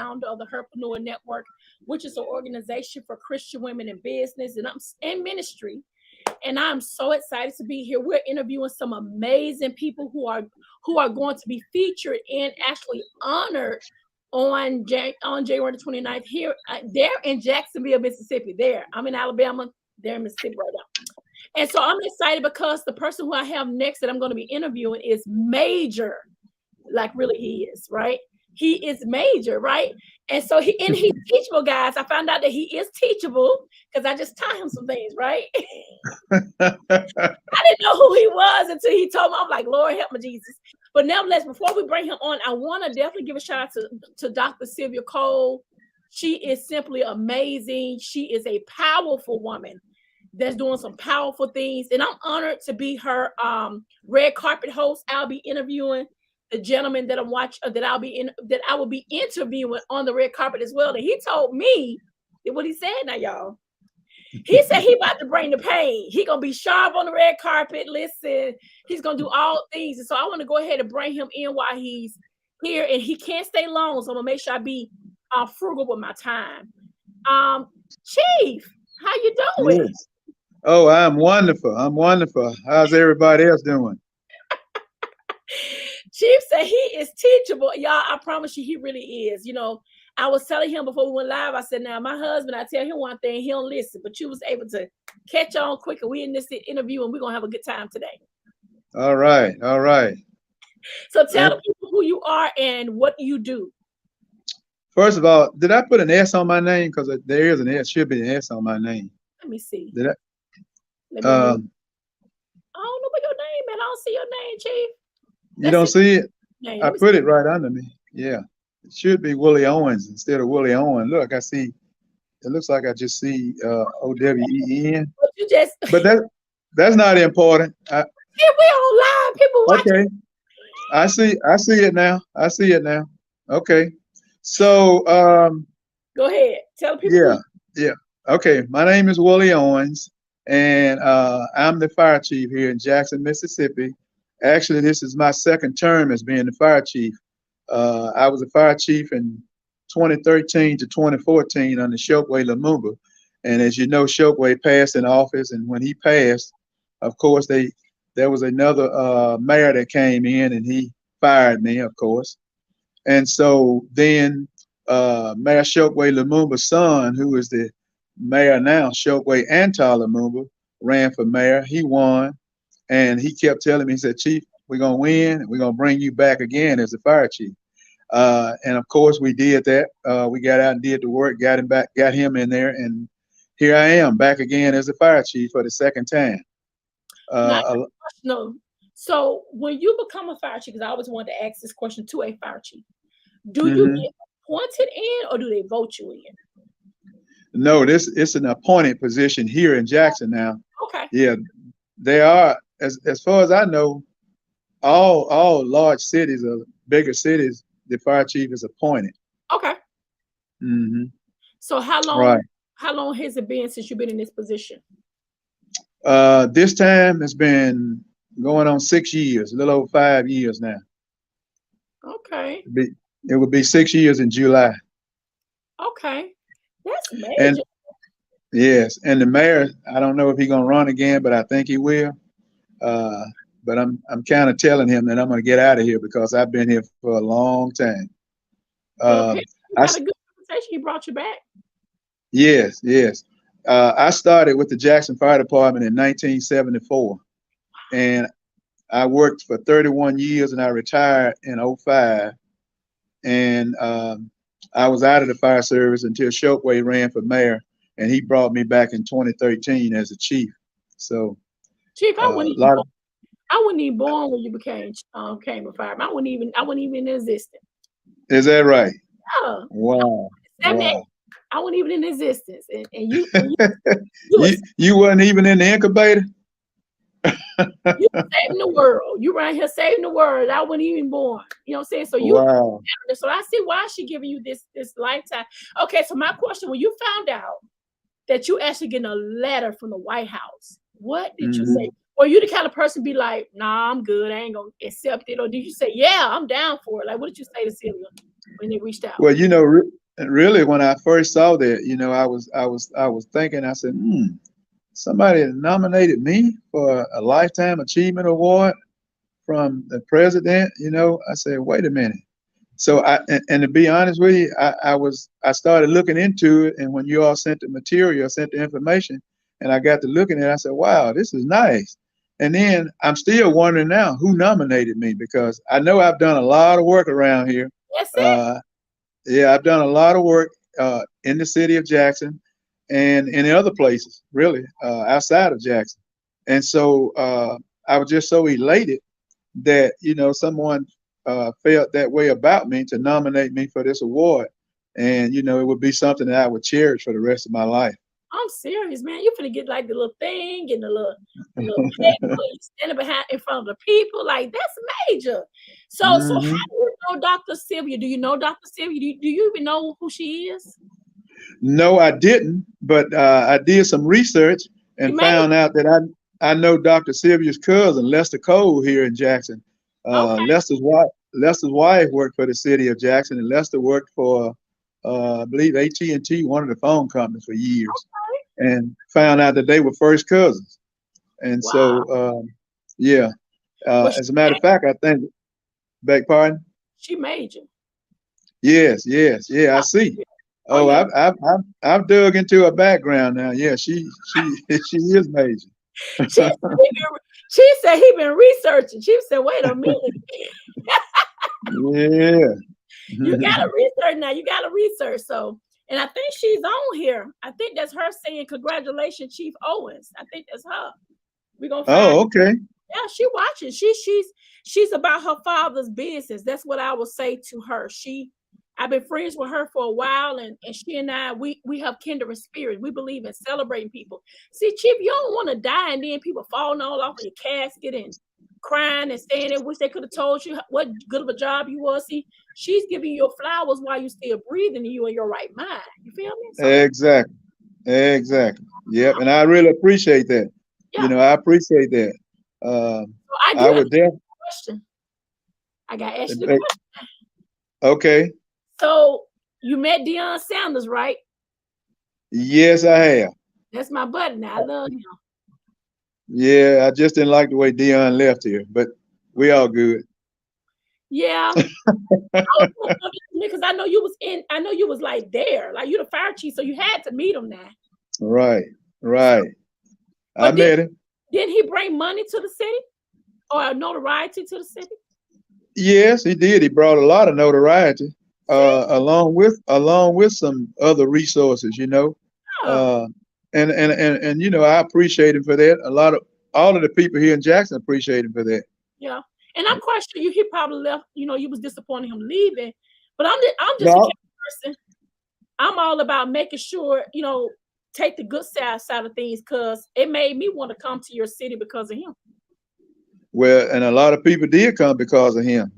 founder of the Herpreneur Network, which is an organization for Christian women in business and I'm in ministry. And I'm so excited to be here. We're interviewing some amazing people who are going to be featured and actually honored on January the 29th here. They're in Jacksonville, Mississippi. I'm in Alabama. They're in Mississippi right now. And so I'm excited because the person who I have next that I'm going to be interviewing is major. Like really he is, right? He is major, right? And so he's teachable, guys. I found out that he is teachable because I just taught him some things, right? I didn't know who he was until he told me. I'm like, Lord, help me, Jesus. But nevertheless, before we bring him on, I want to definitely give a shout out to Dr. Sylvia Cole. She is simply amazing. She is a powerful woman that's doing some powerful things. And I'm honored to be her red carpet host. I'll be interviewing the gentleman that I will be interviewing on the red carpet as well. And he told me what he said now, y'all. He said he about to bring the pain. He gonna be sharp on the red carpet. Listen, he's gonna do all things. And so I want to go ahead and bring him in while he's here. And he can't stay long, so I'm gonna make sure I be frugal with my time. Chief, how you doing? Yes. Oh, I'm wonderful. How's everybody else doing? Chief said he is teachable. Y'all, I promise you, he really is. You know, I was telling him before we went live, I said, now, my husband, I tell him one thing, he don't listen, but you was able to catch on quicker. We in this interview, and we're going to have a good time today. All right. So tell the people who you are and what you do. First of all, did I put an S on my name? Because there is an S, should be an S on my name. Let me see. Did I? I don't know what your name is. I don't see your name, Chief. You don't see it? I put it right under me. Yeah. It should be Willie Owens instead of Willie Owen. Look, I see. It looks like I just see O-W-E-N. But that's not important. We on live. People watching. Okay. I see it now. Okay. So go ahead. Tell people. Yeah. Okay. My name is Willie Owens, and I'm the fire chief here in Jackson, Mississippi. Actually, this is my second term as being the fire chief. I was a fire chief in 2013 to 2014 under Chokwe Lumumba. And as you know, Chokwe passed in office. And when he passed, of course, there was another mayor that came in and he fired me, of course. And so then Mayor Chokwe Lumumba's son, who is the mayor now, Chokwe Antar Lumumba, ran for mayor. He won. And he kept telling me, he said, Chief, we're going to win, and we're going to bring you back again as the fire chief. And of course, we did that. We got out and did the work, got him in there, and here I am back again as the fire chief for the second time. No. So when you become a fire chief, because I always wanted to ask this question to a fire chief, do you get appointed in or do they vote you in? No, it's an appointed position here in Jackson now. Okay. Yeah, they are. As far as I know, all large cities or bigger cities, the fire chief is appointed. Okay. Mm-hmm. So how long has it been since you've been in this position? This time it's been going on 6 years, a little over 5 years now. Okay. It would be 6 years in July. Okay. That's major. And yes, and the mayor, I don't know if he's gonna run again, but I think he will. But I'm kind of telling him that I'm going to get out of here because I've been here for a long time. You had a good conversation. He brought you back. Yes. I started with the Jackson Fire Department in 1974, and I worked for 31 years, and I retired in 2005. And I was out of the fire service until Chokwe ran for mayor, and he brought me back in 2013 as a chief. So. Chief, I wouldn't even born when you became a fireman. I wouldn't even in existence. Is that right? Yeah. Wow. I wasn't even in existence, and you you wasn't even in the incubator. You saving the world. You right here saving the world. I wasn't even born. You know what I'm saying? So wow. So I see why she giving you this lifetime. Okay, so my question: when you found out that you actually getting a letter from the White House, what did you say? Were you the kind of person be like, nah, I'm good, I ain't gonna accept it? Or did you say, yeah, I'm down for it? Like, what did you say to Sylvia? when they reached out? Well, really, when I first saw that, I was thinking, I said, somebody nominated me for a Lifetime Achievement Award from the president. I said, wait a minute. So and to be honest with you, I started looking into it, and when you all sent the material, sent the information, and I got to looking at it, I said, wow, this is nice. And then I'm still wondering now who nominated me, because I know I've done a lot of work around here. That's it. Yeah, I've done a lot of work in the city of Jackson and in other places, really, outside of Jackson. And so I was just so elated that, someone felt that way about me to nominate me for this award. And, it would be something that I would cherish for the rest of my life. I'm serious, man. You finna get like the little thing and the little paper, you standing behind in front of the people. Like, that's major. So how do you know Dr. Sylvia? Do you know Dr. Sylvia? Do you even know who she is? No, I didn't, but I did some research and found out that I know Dr. Sylvia's cousin, Lester Cole, here in Jackson. Okay. Lester's wife worked for the city of Jackson, and Lester worked for, I believe, AT&T, one of the phone companies, for years. Okay. And found out that they were first cousins. And so, yeah. As a matter of fact, I think, beg pardon? She major. Yes, yeah, I see. Oh, yeah. I've dug into her background now. Yeah, she is major. She said he been researching. She said, wait a minute. Yeah. You gotta research now. You gotta research. So, and I think she's on here. I think that's her saying, congratulations, Chief Owens. I think that's her. We're gonna find okay. Yeah, she watching. She's about her father's business. That's what I will say to her. I've been friends with her for a while, and she and I, we have kindred spirit. We believe in celebrating people. See, Chief, you don't want to die and then people falling all off of your casket and crying and saying they wish they could have told you what good of a job you was. See, she's giving you flowers while you still breathing and you in your right mind. You feel me? So, exactly. Yep, and I really appreciate that. Yeah. I appreciate that. So I would definitely question. I got to ask you the question. Okay. So you met Deion Sanders, right? Yes, I have. That's my buddy now. I love him. Yeah, I just didn't like the way Deion left here, but we all good. Yeah. Because I know you was like there, like you the fire chief, so you had to meet him now. Right. I met him. Didn't he bring money to the city or notoriety to the city? Yes, he did. He brought a lot of notoriety. Along with some other resources, Oh. And I appreciate him for that. All of the people here in Jackson appreciate him for that. Yeah, and I'm quite sure he probably left. You was disappointed him leaving, but I'm just a person. I'm all about making sure take the good side of things, because it made me want to come to your city because of him. Well, and a lot of people did come because of him.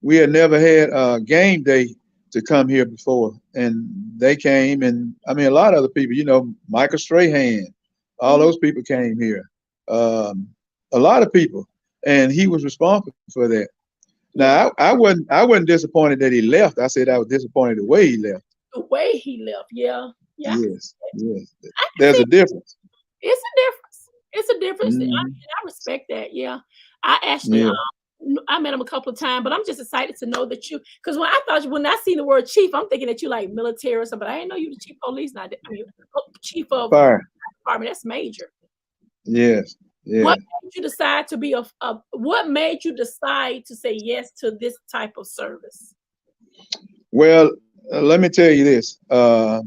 We had never had a game day to come here before, and they came, and I mean, a lot of other people, Michael Strahan, all those people came here, a lot of people, and he was responsible for that. Now, I wasn't disappointed that he left. I said I was disappointed the way he left. The way he left, yeah. Yes. There's a difference. It's a difference. I respect that. Yeah, I actually. I met him a couple of times, but I'm just excited to know that because when I see the word chief, I'm thinking that you like military or something. But I didn't know you the chief of police. Chief of fire department. That's major. Yes. What made you decide to be what made you decide to say yes to this type of service? Well, let me tell you this. I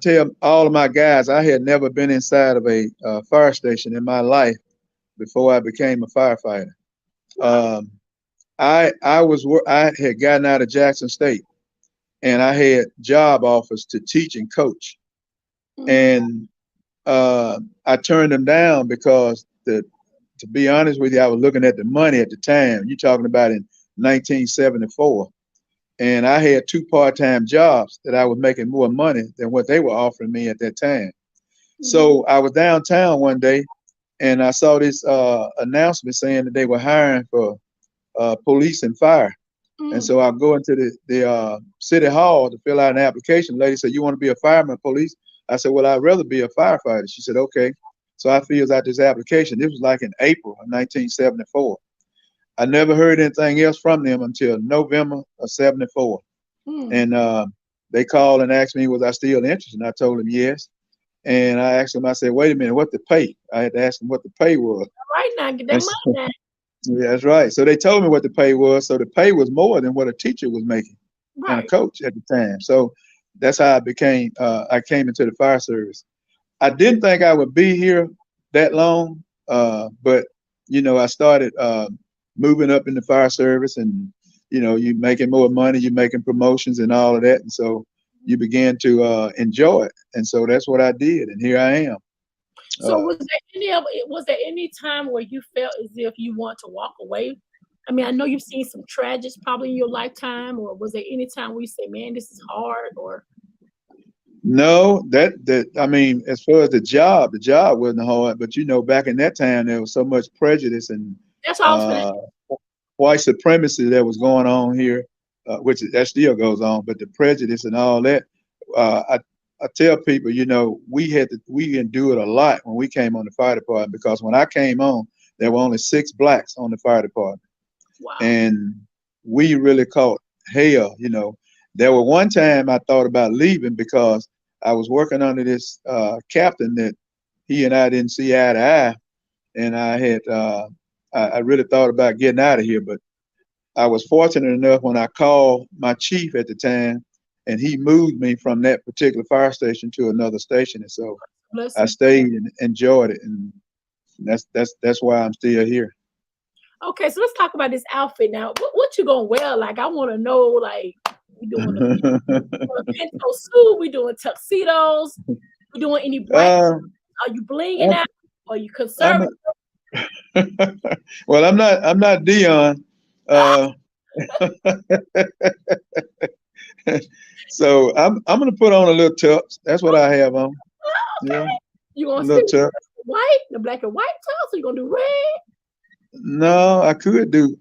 tell all of my guys, I had never been inside of a fire station in my life before I became a firefighter. I had gotten out of Jackson State, and I had job offers to teach and coach, and I turned them down because to be honest with you, I was looking at the money at the time. You're talking about in 1974, and I had 2 part-time jobs that I was making more money than what they were offering me at that time. So I was downtown one day, and I saw this announcement saying that they were hiring for police and fire. And so I go into the city hall to fill out an application. The lady said, "You want to be a fireman, police?" I said, "Well, I'd rather be a firefighter." She said, "Okay." So I filled out this application. This was like in April of 1974. I never heard anything else from them until November of 74. And they called and asked me, was I still interested? And I told them yes. And I asked them, I said, "Wait a minute, what the pay?" I had to ask them what the pay was. All right, now get that money now. Yeah, that's right. So they told me what the pay was. So the pay was more than what a teacher was making and a coach at the time. So that's how I came into the fire service. I didn't think I would be here that long, but I started moving up in the fire service, and you making more money, you making promotions and all of that, and so you began to enjoy it, and so that's what I did, and here I am. So was there any time where you felt as if you want to walk away? I mean, I know you've seen some tragedies probably in your lifetime, or was there any time where you say, "Man, this is hard"? Or no, that I mean, as far as the job wasn't hard, but back in that time there was so much prejudice and that's all I was gonna white supremacy that was going on here, which that still goes on, but the prejudice and all that. I tell people, we endured a lot when we came on the fire department, because when I came on, there were only 6 blacks on the fire department. Wow. And we really caught hell. There were one time I thought about leaving because I was working under this captain that he and I didn't see eye to eye, and I really thought about getting out of here. But I was fortunate enough when I called my chief at the time, and he moved me from that particular fire station to another station, and so I stayed and enjoyed it, and that's why I'm still here. Okay, so let's talk about this outfit now. What you gonna wear? Like, I want to know. Like, we doing a pinto suit? We doing tuxedos? We doing any bright? Are you blinging out? Are you conservative? Well, I'm not Dion. So I'm gonna put on a little tux. That's what I have on. Okay. Yeah. You want to stick white, the black and white tux, or you gonna do red? No, I could do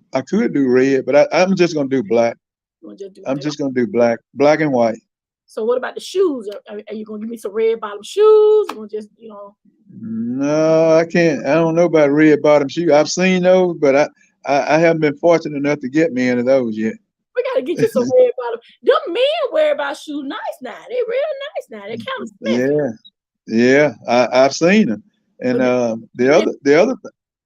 red, but I'm just gonna do black. I'm just gonna do black and white. So what about the shoes? Are you gonna give me some red bottom shoes? Or just No, I can't. I don't know about red bottom shoes. I've seen those, but I haven't been fortunate enough to get me into those yet. We gotta get you some red bottom. Them men wear about shoes nice now. They real nice now. They kind of slick. Yeah. I've seen them. And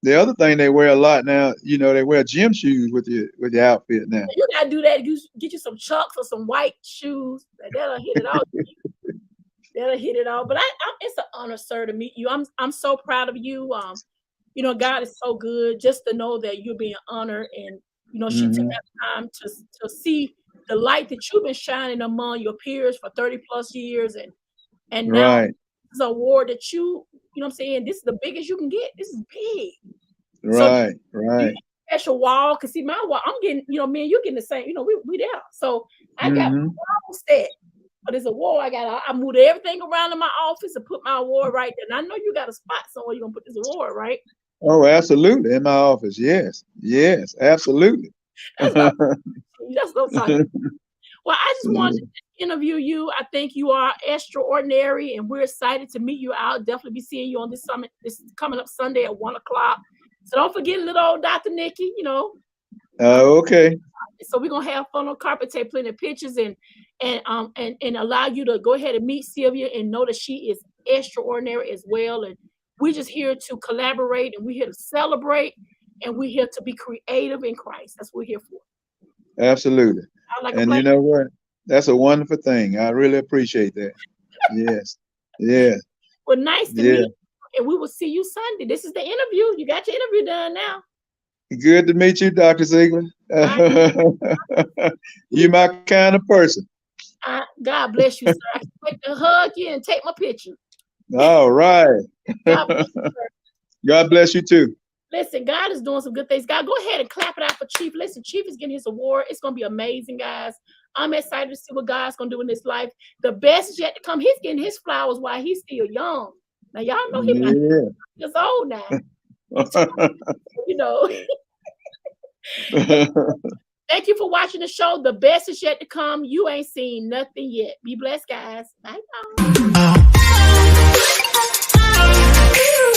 the other thing they wear a lot now, they wear gym shoes with your outfit now. You gotta do that. You get you some Chucks or some white shoes. That'll hit it all. That'll hit it all. But it's an honor, sir, to meet you. I'm so proud of you. God is so good. Just to know that you're being honored, and she took that time to see the light that you've been shining among your peers for 30 plus years, and now this is an award that you know what I'm saying, this is the biggest you can get. This is big. Right. Special wall, cause see my wall, I'm getting, me and you getting the same, we there. So I got my wall set. But it's a wall. I moved everything around in my office and put my award right there. And I know you got a spot somewhere you're gonna put this award, right? Oh, absolutely. In my office. Yes, absolutely. That's what I'm talking about. Well, I just wanted to interview you. I think you are extraordinary, and we're excited to meet you. I'll definitely be seeing you on this summit. This is coming up Sunday at 1:00. So don't forget little old Dr. Nikki, Okay. So we're gonna have fun on carpet, take plenty of pictures, and allow you to go ahead and meet Sylvia and know that she is extraordinary as well. And we're just here to collaborate, and we're here to celebrate, and we're here to be creative in Christ. That's what we're here for. Absolutely. And you know what? That's a wonderful thing. I really appreciate that. Yes. Yeah. Well, nice to meet you, and we will see you Sunday. This is the interview. You got your interview done now. Good to meet you, Dr. Zeigler. You're my kind of person. God bless you, sir. I can wait to hug you and take my picture. All right. God bless you, sir. God bless you too. Listen, God is doing some good things. God, go ahead and clap it out for Chief. Listen, Chief is getting his award. It's going to be amazing, guys. I'm excited to see what God's going to do in his life. The best is yet to come. He's getting his flowers while he's still young. Now, y'all know he's years old now. Thank you for watching the show. The best is yet to come. You ain't seen nothing yet. Be blessed, guys. Bye.